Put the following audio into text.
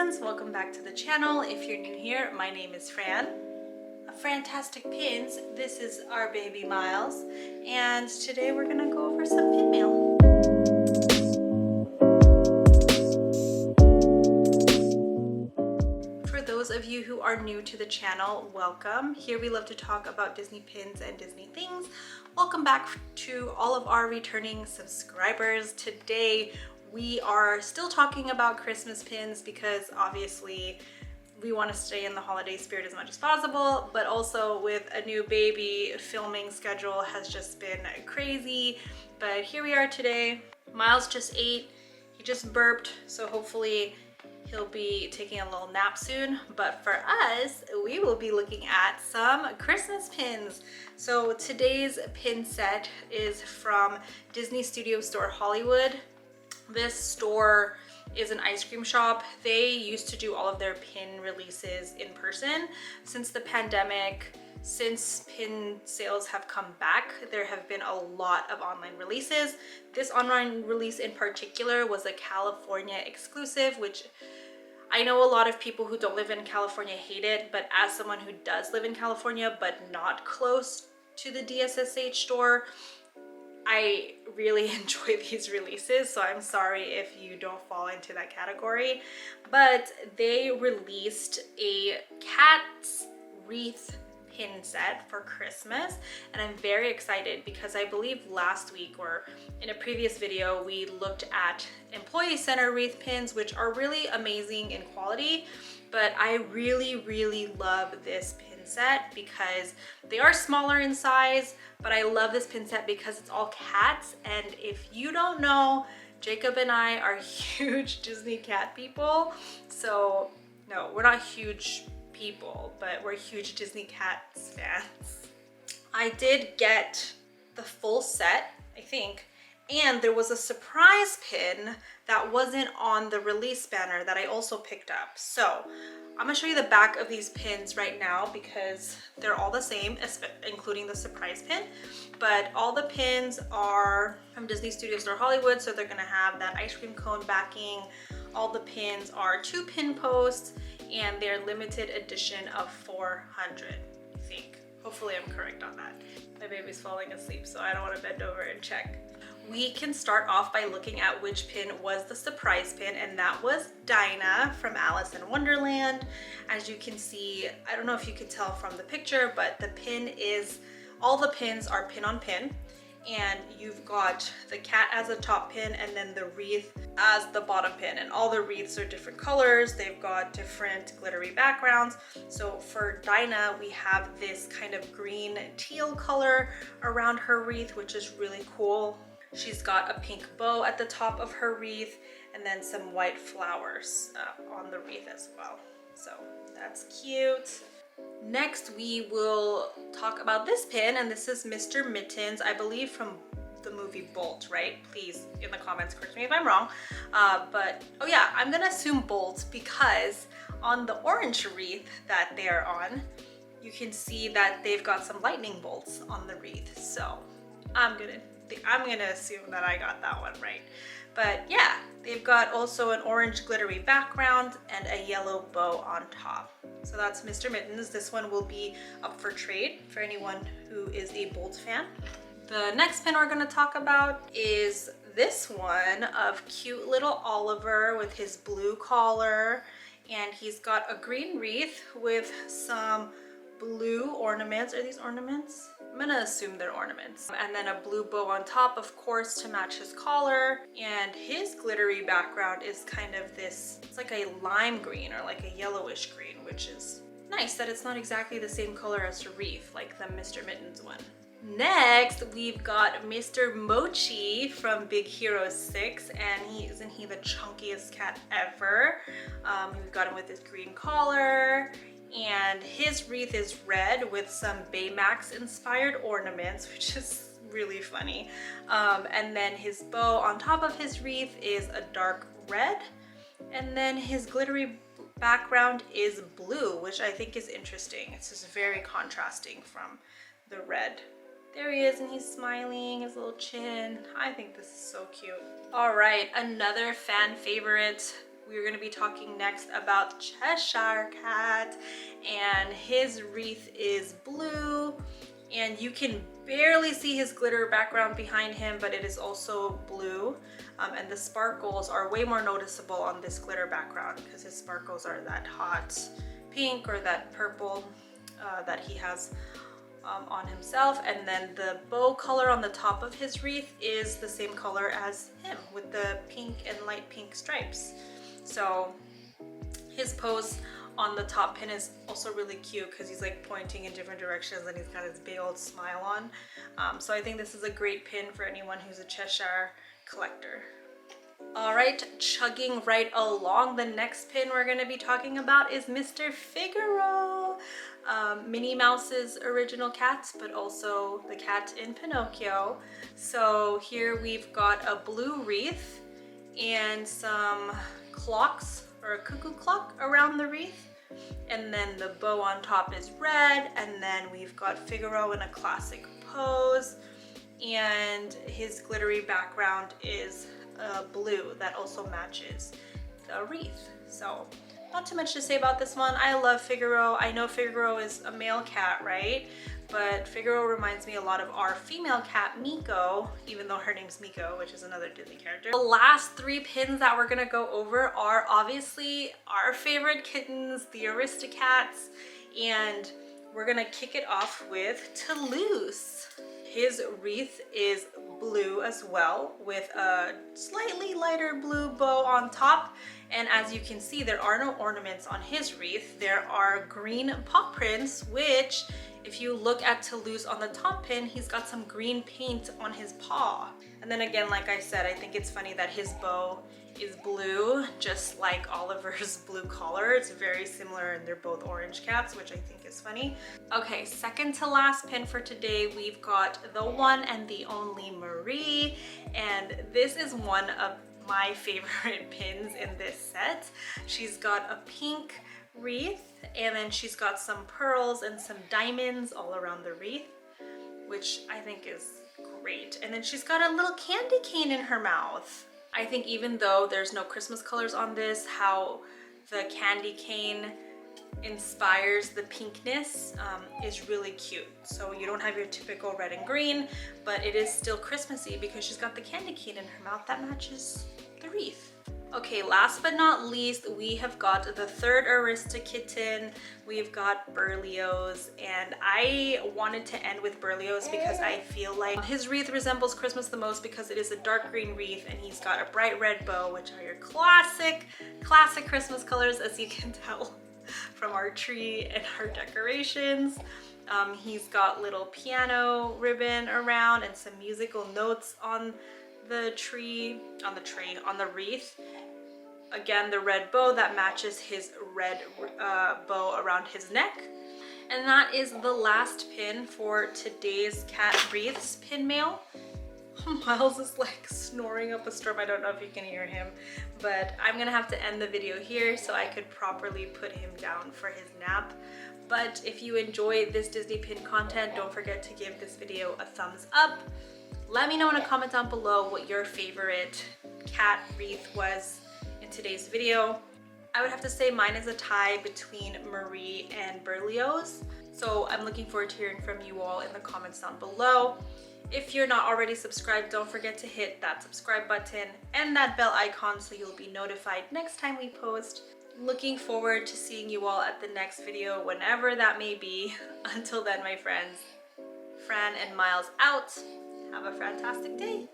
fans, welcome back to the channel. If you're new here, my name is Fran. Frantastic Pins, this is our baby Miles, and today we're gonna go over some pin mail. For those of you who are new to the channel, welcome. Here we love to talk about Disney pins and Disney things. Welcome back to all of our returning subscribers. Today we are still talking about Christmas pins because obviously we want to stay in the holiday spirit as much as possible, but also with a new baby, filming schedule has just been crazy. But here we are today. Miles just ate, he just burped, so hopefully he'll be taking a little nap soon. But for us, we will be looking at some Christmas pins. So today's pin set is from Disney Studio Store Hollywood. This store is an ice cream shop. They used to do all of their pin releases in person. Since the pandemic, since pin sales have come back, there have been a lot of online releases. This online release in particular was a California exclusive, which I know a lot of people who don't live in California hate it, but as someone who does live in California but not close to the DSSH store, I really enjoy these releases, so I'm sorry if you don't fall into that category. But they released a cat's wreath pin set for Christmas, and I'm very excited because I believe last week or in a previous video we looked at employee center wreath pins, which are really amazing in quality, but I really love this pin set because they are smaller in size, but I love this pin set because it's all cats. And if you don't know, Jacob and I are huge Disney cat people. So no, we're not huge people, but we're huge Disney cats fans. I did get the full set, I think, and there was a surprise pin that wasn't on the release banner that I also picked up. So I'm gonna show you the back of these pins right now because they're all the same, including the surprise pin. But all the pins are from Disney Studio Store Hollywood, so they're gonna have that ice cream cone backing. All the pins are 2 pin posts, and they're limited edition of 400, I think. Hopefully I'm correct on that. My baby's falling asleep, so I don't want to bend over and check. We can start off by looking at which pin was the surprise pin, and that was Dinah from Alice in Wonderland. As you can see, I don't know if you can tell from the picture, but the pin is, all the pins are pin on pin, and you've got the cat as a top pin and then the wreath as the bottom pin, and all the wreaths are different colors. They've got different glittery backgrounds. So for Dinah, we have this kind of green teal color around her wreath, which is really cool. She's got a pink bow at the top of her wreath and then some white flowers on the wreath as well. So that's cute. Next, we will talk about this pin, and this is Mr. Mittens, I believe from the movie Bolt, right? Please, in the comments, correct me if I'm wrong. But, oh yeah, I'm gonna assume Bolt because on the orange wreath that they're on, you can see that they've got some lightning bolts on the wreath. So I'm gonna assume that I got that one right. But yeah, they've got also an orange glittery background and a yellow bow on top. So that's Mr. Mittens. This one will be up for trade for anyone who is a Bolt fan. The next pin we're gonna talk about is this one of cute little Oliver with his blue collar, and he's got a green wreath with some blue ornaments. Are these ornaments? I'm gonna assume they're ornaments. And then a blue bow on top, of course, to match his collar. And his glittery background is kind of this, it's like a lime green or like a yellowish green, which is nice that it's not exactly the same color as the wreath, like the Mr. Mittens one. Next, we've got Mr. Mochi from Big Hero 6, and isn't he the chunkiest cat ever? We've got him with his green collar, and his wreath is red with some Baymax inspired ornaments, which is really funny. And then his bow on top of his wreath is a dark red, and then his glittery background is blue, which I think is interesting. It's just very contrasting from the red. There he is, and he's smiling, his little chin. I think this is so cute. All right, another fan favorite, we're going to be talking next about Cheshire Cat, and his wreath is blue, and you can barely see his glitter background behind him, but it is also blue, and the sparkles are way more noticeable on this glitter background because his sparkles are that hot pink or that purple that he has on himself. And then the bow color on the top of his wreath is the same color as him with the pink and light pink stripes. So his pose on the top pin is also really cute because he's like pointing in different directions and he's got his big old smile on. So I think this is a great pin for anyone who's a Cheshire collector. All right, chugging right along, the next pin we're going to be talking about is Mr. Figaro, Minnie Mouse's original cat, but also the cat in Pinocchio. So here we've got a blue wreath and some clocks or a cuckoo clock around the wreath, and then the bow on top is red, and then we've got Figaro in a classic pose, and his glittery background is blue that also matches the wreath. So not too much to say about this one. I love Figaro. I know Figaro is a male cat, right? But Figaro reminds me a lot of our female cat, Miko, even though her name's Miko, which is another Disney character. The last three pins that we're gonna go over are obviously our favorite kittens, the Aristocats, and we're gonna kick it off with Toulouse. His wreath is blue as well, with a slightly lighter blue bow on top. And as you can see, there are no ornaments on his wreath. There are green paw prints, which if you look at Toulouse on the top pin, he's got some green paint on his paw. And then again, like I said, I think it's funny that his bow is blue, just like Oliver's blue collar. It's very similar, and they're both orange cats, which I think is funny. Okay, second to last pin for today, we've got the one and the only Marie, and this is one of my favorite pins in this set. She's got a pink wreath, and then she's got some pearls and some diamonds all around the wreath, which I think is great. And then she's got a little candy cane in her mouth. I think even though there's no Christmas colors on this, how the candy cane inspires the pinkness is really cute. So you don't have your typical red and green, but it is still Christmassy because she's got the candy cane in her mouth that matches the wreath. Okay, last but not least, we have got the third Aristokitten. We've got Berlioz, and I wanted to end with Berlioz because I feel like his wreath resembles Christmas the most because it is a dark green wreath, and he's got a bright red bow, which are your classic Christmas colors, as you can tell from our tree and our decorations. He's got little piano ribbon around and some musical notes on the wreath. Again, the red bow that matches his red bow around his neck. And that is the last pin for today's cat wreaths pin mail. Miles is like snoring up a storm. I don't know if you can hear him, but I'm gonna have to end the video here so I could properly put him down for his nap. But if you enjoy this Disney pin content, don't forget to give this video a thumbs up. Let me know in a comment down below what your favorite cat wreath was in today's video. I would have to say mine is a tie between Marie and Berlioz. So I'm looking forward to hearing from you all in the comments down below. If you're not already subscribed, don't forget to hit that subscribe button and that bell icon so you'll be notified next time we post. Looking forward to seeing you all at the next video, whenever that may be. Until then, my friends, Fran and Miles out. Have a fantastic day.